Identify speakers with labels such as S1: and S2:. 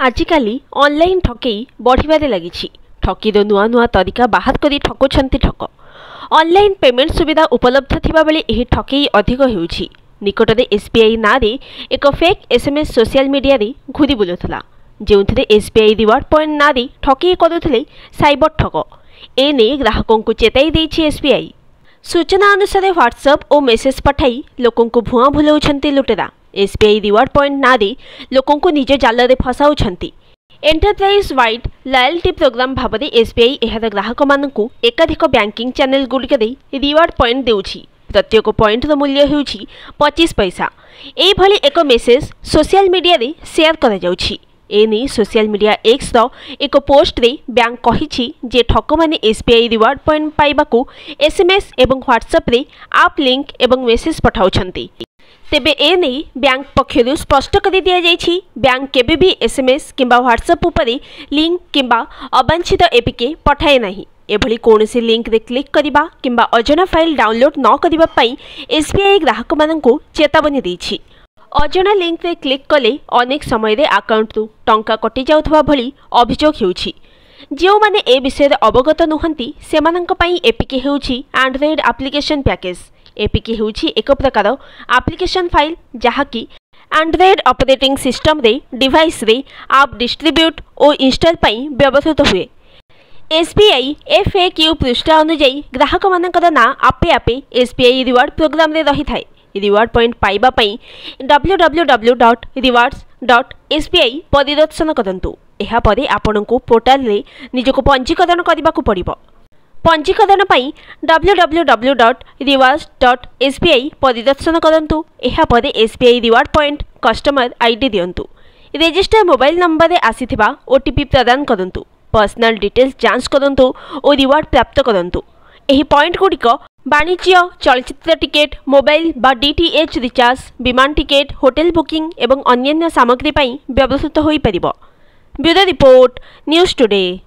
S1: आजिकाली online ठकई बढ़िबारे लागिछि। ठकीर नुआ नुआ तरीका बाहर करी ठकुछंती ठक। ऑनलाइन पेमेंट सुविधा उपलब्ध थिबा बेले एही ठकई अधिक हेउछि। निकटरे एसबीआई नारे एक फेक एसएमएस सोशल मीडिया रे घुरी बुलुथला, जेउथिरे एसबीआई रिवार्ड पॉइंट नारे ठकई करुथिले साइबर ठक। एने ग्राहकों को चेताई देछि एसबीआई। सूचना अनुसार व्हाट्सएप और मेसेज पठाई लोकों को भुआ भुलाउछंती लुटेरा। एसबीआई रिवार्ड पॉइंट नारे लोकों को निज जाल फसाउछंती। एंटरप्राइज वाइड लॉयल्टी प्रोग्राम भाव में एसबीआई एहार ग्राहक मानकु एकाधिक बैंकिंग चैनल गुड़िक रिवार्ड पॉइंट देउछि। प्रत्येक पॉइंट मूल्य हेउछि 25 पैसा। एभली एक मेसेज सोशल मीडिया रे शेयर करा जाउछि। एने सोशल मीडिया एक्स रो एक पोस्ट रे बैंक कहिछि जे ठक माने एसबीआई रिवार्ड पॉइंट पाइबाकू एसएमएस एवं व्हाट्सएप रे आप लिंक एवं मेसेज पठाउछंती। तेबे एने बैंक पक्षरु स्पष्ट कर दिया जाइछि, बैंक केबे भी एसएमएस किंबा व्हाट्सएप उपरे लिंक किंबा अवांछित एपीके पठाए नाही। एभली कोनोसी लिंक रे क्लिक करिबा किंबा अजना फाइल डाउनलोड न करिबा पई एसबीआई ग्राहक माननकु चेतावनी दैछि। अजना लिंक रे क्लिक कले अनेक समय रे अकाउंट रु टंका कटि जाउथबा भली अभियोग हेउछि। जो माने ए विषय रे अवगत नुहंती सेमानंक पई एपीके हेउछि एंड्रॉइड एप्लिकेशन पैकेज। एपीके हेउछि एक प्रकार एप्लिकेशन फाइल जहाँकि एंड्रॉइड ऑपरेटिंग सिस्टम रे डिवाइस रे आप डिस्ट्रीब्यूट और इंस्टॉल पई व्यवहृत हुए। एसबीआई एफएक्यू पृष्ठा अनुଯାयी ग्राहक मानकर ना आपे आपे एसबीआई रिवार्ड प्रोग्राम रे रही थाए। रिवार्ड पॉइंट पाइबा पई www.rewards.sbi परिदर्शन करंतु। एहा परे आपनकु पोर्टल रे निजको पंजीकरण करबाकू पड़िबो। पंजीकरण पई www.rewards.sbi परिदर्शन करंतु। एहा परे SBI reward point customer ID दियंतु। रजिस्टर मोबाइल नंबर रे आसीथिबा ओटीपी प्रदान करंतु। पर्सनल डिटेल्स जांच करंतु और रिवार्ड प्राप्त करंतु। एही पॉइंट गुड़िक वाणिज्य चलचित्र टिकेट, मोबाइल बा डीटीएच रिचार्ज, विमान टिकेट, होटेल बुकिंग एवं अन्यान्य सामग्री पई व्यवहृत होई परिबो। Bureau report, news today.